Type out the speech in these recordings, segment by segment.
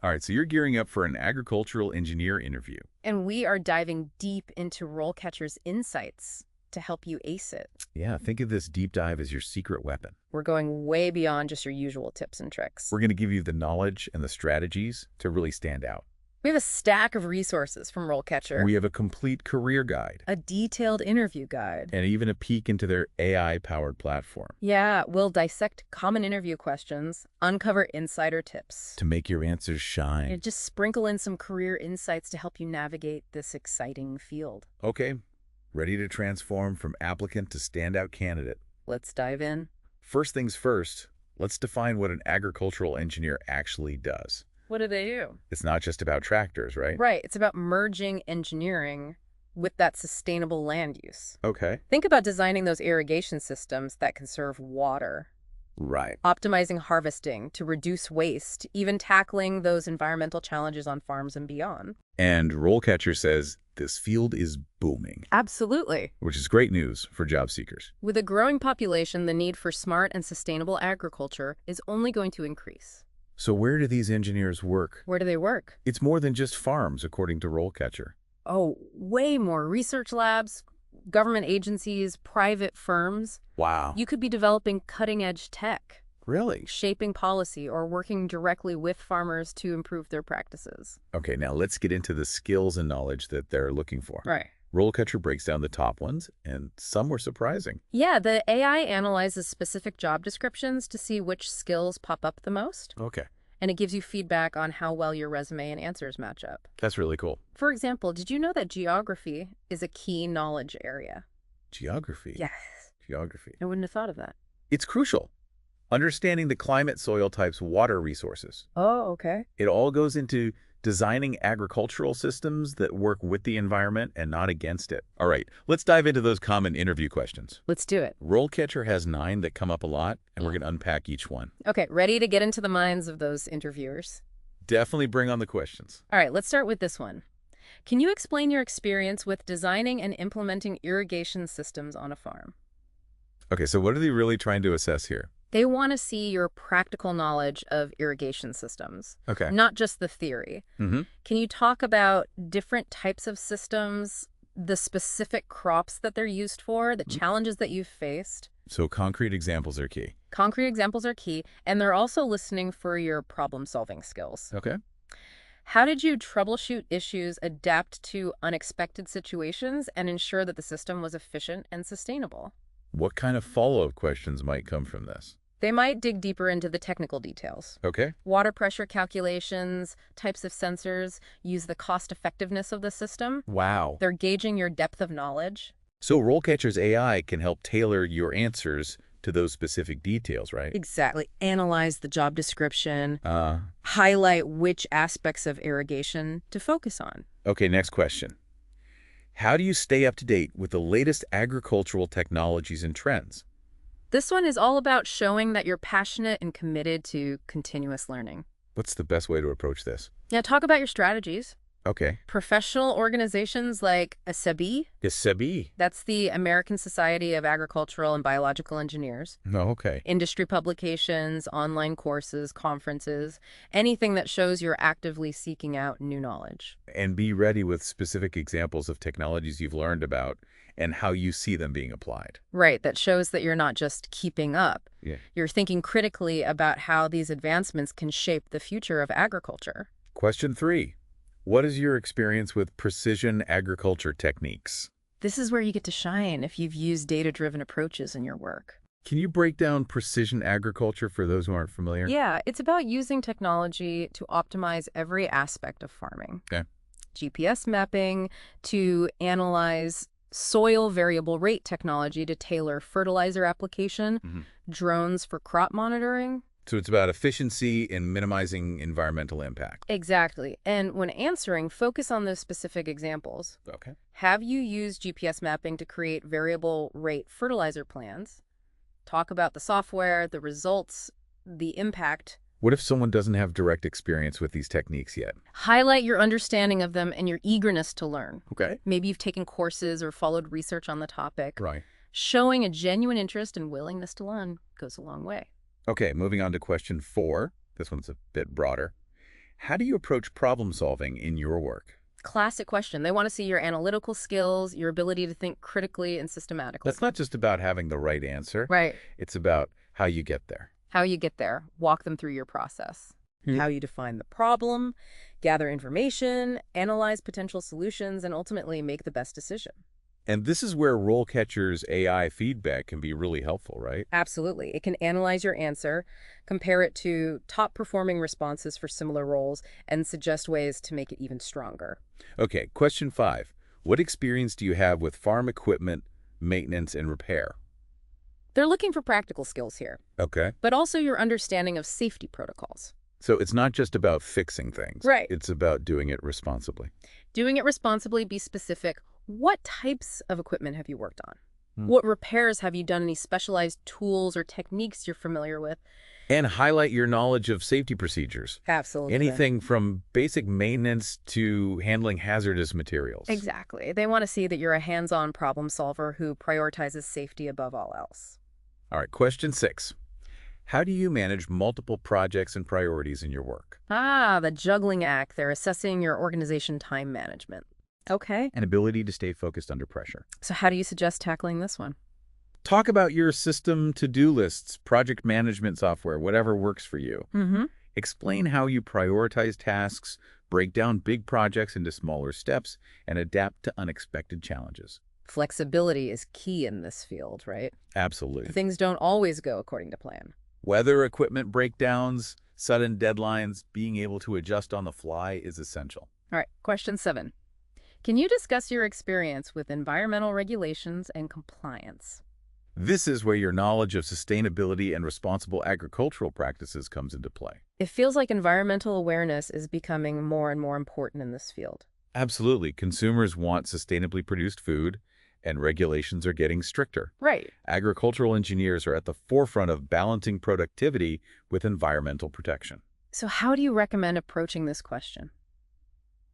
All right, so you're gearing up for an agricultural engineer interview. And we are diving deep into RoleCatcher's insights to help you ace it. Yeah, think of this deep dive as your secret weapon. We're going way beyond just your usual tips and tricks. We're going to give you the knowledge and the strategies to really stand out. We have a stack of resources from RoleCatcher. We have a complete career guide. A detailed interview guide. And even a peek into their AI-powered platform. Yeah, we'll dissect common interview questions, uncover insider tips. To make your answers shine. And just sprinkle in some career insights to help you navigate this exciting field. Okay, ready to transform from applicant to standout candidate. Let's dive in. First things first, let's define what an agricultural engineer actually does. What do? It's not just about tractors, right? Right, it's about merging engineering with that sustainable land use. Okay. Think about designing those irrigation systems that conserve water, Right. optimizing harvesting to reduce waste, even tackling those environmental challenges on farms and beyond. And RoleCatcher says this field is booming, Absolutely. which is great news for job seekers. With a growing population, the need for smart and sustainable agriculture is only going to increase. So where do these engineers work? Where do they work? It's more than just farms, according to RoleCatcher. Oh, way more. Research labs, government agencies, private firms. Wow. You could be developing cutting-edge tech, Really? shaping policy, or working directly with farmers to improve their practices. Okay, now let's get into the skills and knowledge that they're looking for. Right. RoleCatcher breaks down the top ones, and some were surprising. Yeah, the AI analyzes specific job descriptions to see which skills pop up the most, Okay, and it gives you feedback on how well your resume and answers match up. that's really cool. For example, did you know that geography is a key knowledge area? Geography. Yes. Geography. I wouldn't have thought of that. It's crucial. Understanding the climate, soil types, water resources. Oh, okay. It all goes into designing agricultural systems that work with the environment and not against it. All right, let's dive into those common interview questions. Let's do it. RoleCatcher has 9 that come up a lot, and we're going to unpack each one. Okay, ready to get into the minds of those interviewers? Definitely bring on the questions. All right, let's start with this one. Can you explain your experience with designing and implementing irrigation systems on a farm? Okay, so what are they really trying to assess here? They want to see your practical knowledge of irrigation systems, Okay. not just the theory. Mm-hmm. Can you talk about different types of systems, the specific crops that they're used for, the challenges that you've faced? So concrete examples are key. Concrete examples are key, and they're also listening for your problem-solving skills. Okay. How did you troubleshoot issues, adapt to unexpected situations, and ensure that the system was efficient and sustainable? What kind of follow-up questions might come from this? They might dig deeper into the technical details. Okay. Water pressure calculations, types of sensors, use the cost effectiveness of the system. Wow. They're gauging your depth of knowledge. So RoleCatcher's AI can help tailor your answers to those specific details, right? Exactly. Analyze the job description, Uh, highlight which aspects of irrigation to focus on. okay, next question. How do you stay up to date with the latest agricultural technologies and trends? This one is all about showing that you're passionate and committed to continuous learning. What's the best way to approach this? Now, talk about your strategies. Okay. Professional organizations like ASEBI, Sabi. that's the American Society of Agricultural and Biological Engineers, No, okay. industry publications, online courses, conferences, anything that shows you're actively seeking out new knowledge. And be ready with specific examples of technologies you've learned about and how you see them being applied. Right, that shows that you're not just keeping up. Yeah. You're thinking critically about how these advancements can shape the future of agriculture. Question 3. What is your experience with precision agriculture techniques? This is where you get to shine if you've used data-driven approaches in your work. Can you break down precision agriculture for those who aren't familiar? Yeah, it's about using technology to optimize every aspect of farming. Okay. GPS mapping to analyze soil variable rate technology to tailor fertilizer application, drones for crop monitoring. So it's about efficiency and minimizing environmental impact. Exactly. And when answering, focus on those specific examples. Okay. Have you used GPS mapping to create variable rate fertilizer plans? Talk about the software, the results, the impact. What if someone doesn't have direct experience with these techniques yet? Highlight your understanding of them and your eagerness to learn. Okay. Maybe you've taken courses or followed research on the topic. Right. Showing a genuine interest and willingness to learn goes a long way. Okay, moving on to question 4. This one's a bit broader. How do you approach problem solving in your work? Classic question. They want to see your analytical skills, your ability to think critically and systematically. That's not just about having the right answer. Right. It's about how you get there. How you get there. Walk them through your process. How you define the problem, gather information, analyze potential solutions, and ultimately make the best decision. And this is where RoleCatcher's AI feedback can be really helpful, right? Absolutely. It can analyze your answer, compare it to top performing responses for similar roles, and suggest ways to make it even stronger. Okay, question 5. What experience do you have with farm equipment, maintenance, and repair? They're looking for practical skills here, Okay. but also your understanding of safety protocols. So it's not just about fixing things. Right. It's about doing it responsibly. Doing it responsibly, be specific. What types of equipment have you worked on? Hmm. What repairs have you done? Any specialized tools or techniques you're familiar with? And highlight your knowledge of safety procedures. Absolutely. Anything from basic maintenance to handling hazardous materials. Exactly. They want to see that you're a hands-on problem solver who prioritizes safety above all else. All right, question 6. How do you manage multiple projects and priorities in your work? The juggling act. They're assessing your organization time management. Okay. An ability to stay focused under pressure. So how do you suggest tackling this one? Talk about your system to-do lists, project management software, whatever works for you. Explain how you prioritize tasks, break down big projects into smaller steps, and adapt to unexpected challenges. Flexibility is key in this field, right? Absolutely. Things don't always go according to plan. Weather, equipment breakdowns, sudden deadlines, being able to adjust on the fly is essential. All right, question 7. Can you discuss your experience with environmental regulations and compliance? This is where your knowledge of sustainability and responsible agricultural practices comes into play. It feels like environmental awareness is becoming more and more important in this field. Absolutely. Consumers want sustainably produced food, and regulations are getting stricter. Right. Agricultural engineers are at the forefront of balancing productivity with environmental protection. So how do you recommend approaching this question?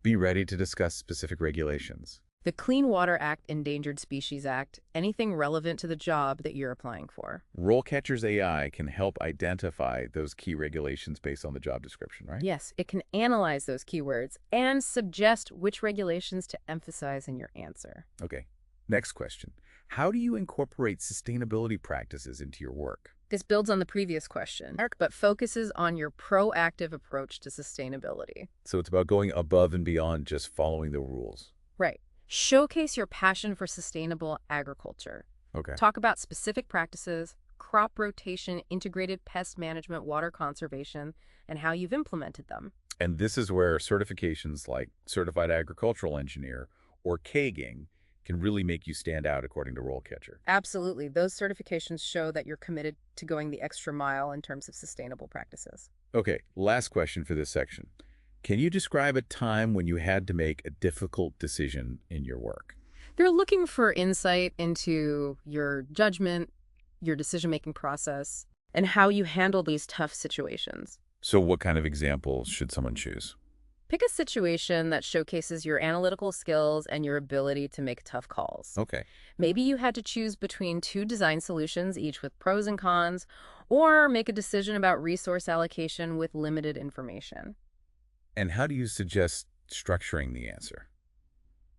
Be ready to discuss specific regulations. The Clean Water Act, Endangered Species Act, anything relevant to the job that you're applying for. RoleCatcher's AI can help identify those key regulations based on the job description, right? Yes, it can analyze those keywords and suggest which regulations to emphasize in your answer. Okay, next question. How do you incorporate sustainability practices into your work? This builds on the previous question, but focuses on your proactive approach to sustainability. So it's about going above and beyond just following the rules. Right. Showcase your passion for sustainable agriculture. Okay. Talk about specific practices, crop rotation, integrated pest management, water conservation, and how you've implemented them. And this is where certifications like Certified Agricultural Engineer or KAGing can really make you stand out according to RoleCatcher. Absolutely. Those certifications show that you're committed to going the extra mile in terms of sustainable practices. Okay, last question for this section. Can you describe a time when you had to make a difficult decision in your work? They're looking for insight into your judgment, your decision-making process, and how you handle these tough situations. So what kind of examples should someone choose? Pick a situation that showcases your analytical skills and your ability to make tough calls. Okay. Maybe you had to choose between two design solutions, each with pros and cons, or make a decision about resource allocation with limited information. And how do you suggest structuring the answer?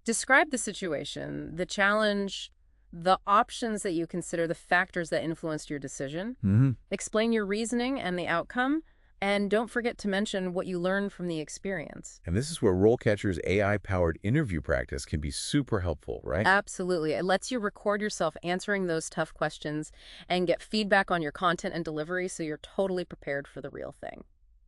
Describe the situation, the challenge, the options that you consider, the factors that influenced your decision. Explain your reasoning and the outcome, and don't forget to mention what you learned from the experience. And this is where RoleCatcher's AI-powered interview practice can be super helpful, right? Absolutely. It lets you record yourself answering those tough questions and get feedback on your content and delivery so you're totally prepared for the real thing.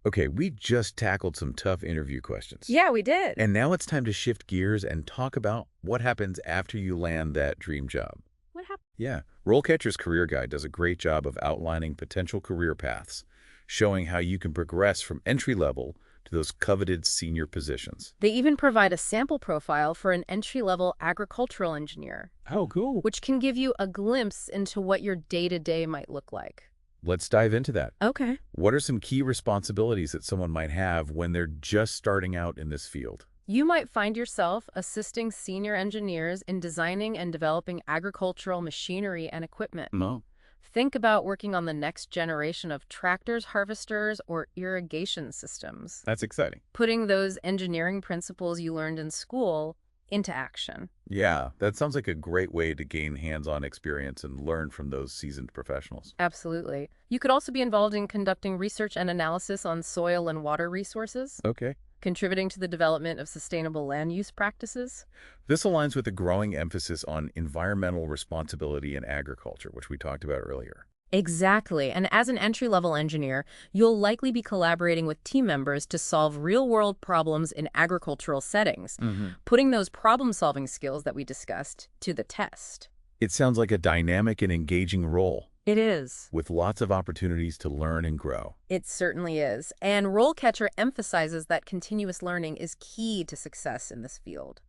Okay, we just tackled some tough interview questions. Yeah, we did. And now it's time to shift gears and talk about what happens after you land that dream job. What happened? Yeah, RoleCatcher's Career Guide does a great job of outlining potential career paths, showing how you can progress from entry-level to those coveted senior positions. They even provide a sample profile for an entry-level agricultural engineer. Oh, cool. Which can give you a glimpse into what your day-to-day might look like. Let's dive into that. Okay. What are some key responsibilities that someone might have when they're just starting out in this field? You might find yourself assisting senior engineers in designing and developing agricultural machinery and equipment. No. Think about working on the next generation of tractors, harvesters, or irrigation systems. That's exciting. Putting those engineering principles you learned in school into action. Yeah, that sounds like a great way to gain hands-on experience and learn from those seasoned professionals. Absolutely. You could also be involved in conducting research and analysis on soil and water resources, Okay. contributing to the development of sustainable land use practices. This aligns with the growing emphasis on environmental responsibility in agriculture, which we talked about earlier. Exactly. And as an entry-level engineer, you'll likely be collaborating with team members to solve real-world problems in agricultural settings, putting those problem-solving skills that we discussed to the test. It sounds like a dynamic and engaging role, It is. with lots of opportunities to learn and grow. It certainly is. And RoleCatcher emphasizes that continuous learning is key to success in this field.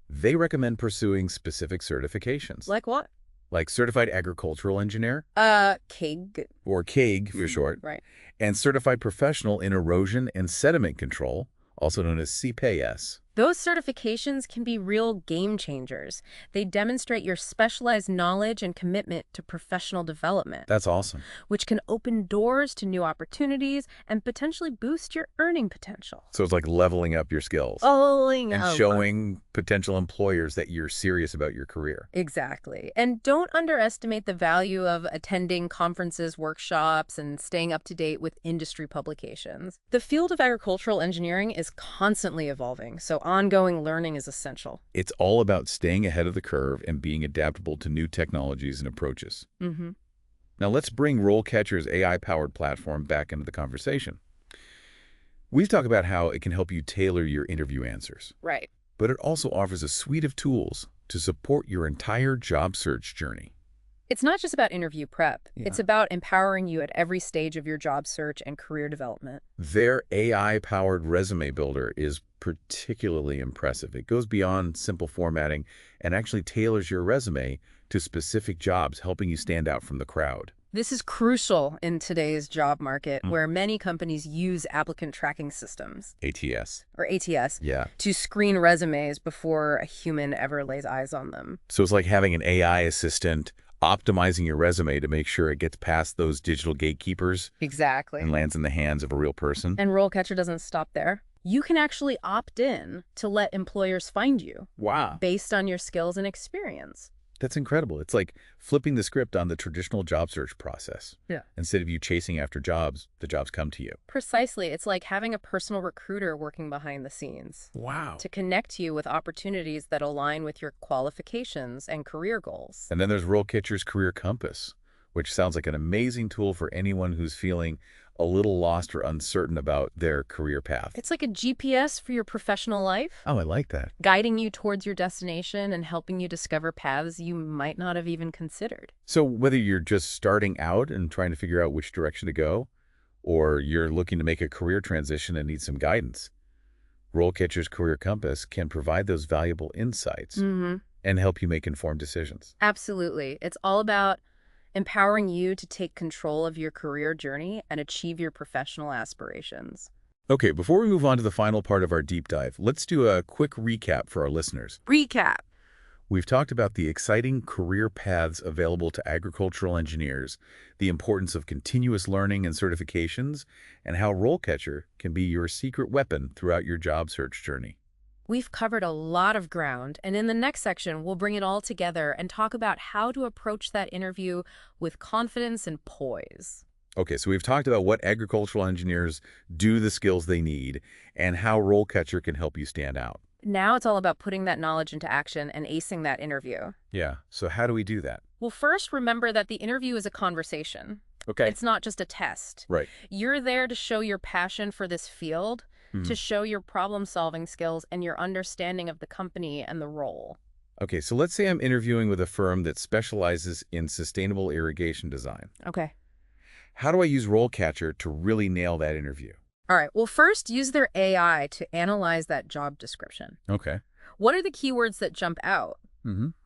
They recommend pursuing specific certifications, Like what? like Certified Agricultural Engineer, CAG. or CAG for short, Right. and Certified Professional in Erosion and Sediment Control, also known as CPAS. Those certifications can be real game changers. They demonstrate your specialized knowledge and commitment to professional development, That's awesome. which can open doors to new opportunities and potentially boost your earning potential. So it's like leveling up your skills and showing potential employers that you're serious about your career. Exactly. And don't underestimate the value of attending conferences, workshops, and staying up to date with industry publications. The field of agricultural engineering is constantly evolving, so ongoing learning is essential. It's all about staying ahead of the curve and being adaptable to new technologies and approaches. Now let's bring RoleCatcher's AI-powered platform back into the conversation. We've talked about how it can help you tailor your interview answers, Right. but it also offers a suite of tools to support your entire job search journey. It's not just about interview prep. Yeah. It's about empowering you at every stage of your job search and career development. Their AI-powered resume builder is particularly impressive. It goes beyond simple formatting and actually tailors your resume to specific jobs, helping you stand out from the crowd. This is crucial in today's job market, where many companies use applicant tracking systems, ATS. or ATS, Yeah. to screen resumes before a human ever lays eyes on them. So it's like having an AI assistant optimizing your resume to make sure it gets past those digital gatekeepers Exactly. and lands in the hands of a real person. And RoleCatcher doesn't stop there. You can actually opt in to let employers find you Wow. based on your skills and experience. That's incredible. It's like flipping the script on the traditional job search process. Yeah. Instead of you chasing after jobs, the jobs come to you. Precisely. It's like having a personal recruiter working behind the scenes Wow. to connect you with opportunities that align with your qualifications and career goals. And then there's RoleCatcher's Career Compass, which sounds like an amazing tool for anyone who's feeling a little lost or uncertain about their career path. It's like a GPS for your professional life, Oh, I like that. guiding you towards your destination and helping you discover paths you might not have even considered. So whether you're just starting out and trying to figure out which direction to go, or you're looking to make a career transition and need some guidance, RoleCatcher's Career Compass can provide those valuable insights and help you make informed decisions. Absolutely. It's all about empowering you to take control of your career journey and achieve your professional aspirations. Okay, before we move on to the final part of our deep dive, let's do a quick recap for our listeners. Recap. We've talked about the exciting career paths available to agricultural engineers, the importance of continuous learning and certifications, and how RoleCatcher can be your secret weapon throughout your job search journey. We've covered a lot of ground, and in the next section, we'll bring it all together and talk about how to approach that interview with confidence and poise. Okay, so we've talked about what agricultural engineers do, the skills they need, and how RoleCatcher can help you stand out. Now it's all about putting that knowledge into action and acing that interview. Yeah, so how do we do that? Well, first, remember that the interview is a conversation. Okay. It's not just a test. Right. You're there to show your passion for this field, to show your problem-solving skills and your understanding of the company and the role. Okay, so let's say I'm interviewing with a firm that specializes in sustainable irrigation design. Okay. How do I use RoleCatcher to really nail that interview? All right. Well, first, use their AI to analyze that job description. Okay. What are the keywords that jump out?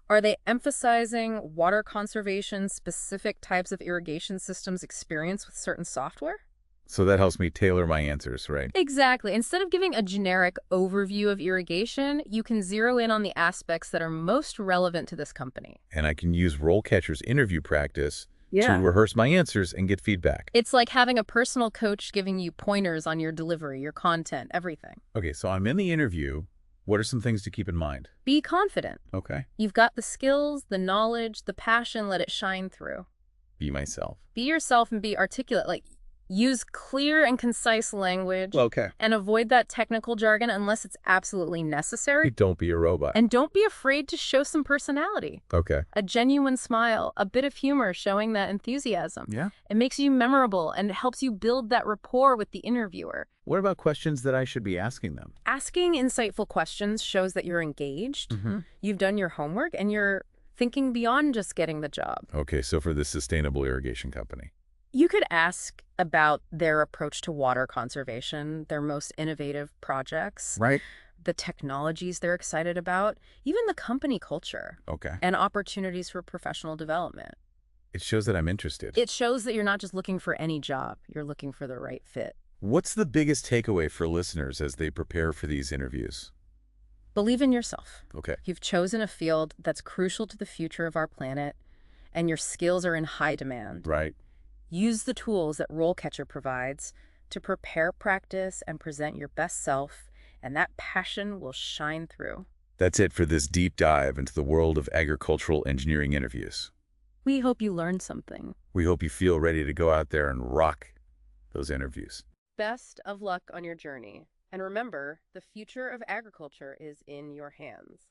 Are they emphasizing water conservation, specific types of irrigation systems, experience with certain software? So that helps me tailor my answers, right? Exactly. Instead of giving a generic overview of irrigation, you can zero in on the aspects that are most relevant to this company. And I can use RoleCatcher's interview practice to Yeah. rehearse my answers and get feedback. It's like having a personal coach giving you pointers on your delivery, your content, everything. Okay, so I'm in the interview. What are some things to keep in mind? Be confident. Okay. You've got the skills, the knowledge, the passion, let it shine through. Be myself. Be yourself and be articulate. Like, use clear and concise language. Okay. And avoid that technical jargon unless it's absolutely necessary. Don't be a robot. And don't be afraid to show some personality. Okay. A genuine smile, a bit of humor showing that enthusiasm. Yeah. It makes you memorable and it helps you build that rapport with the interviewer. What about questions that I should be asking them? Asking insightful questions shows that you're engaged, you've done your homework, and you're thinking beyond just getting the job. Okay, so for this sustainable irrigation company. You could ask about their approach to water conservation, their most innovative projects, Right. the technologies they're excited about, even the company culture, Okay. and opportunities for professional development. It shows that I'm interested. It shows that you're not just looking for any job, you're looking for the right fit. What's the biggest takeaway for listeners as they prepare for these interviews? Believe in yourself. Okay. You've chosen a field that's crucial to the future of our planet, and your skills are in high demand. Right. Use the tools that RoleCatcher provides to prepare, practice, and present your best self, and that passion will shine through. That's it for this deep dive into the world of agricultural engineering interviews. We hope you learned something. We hope you feel ready to go out there and rock those interviews. Best of luck on your journey. And remember, the future of agriculture is in your hands.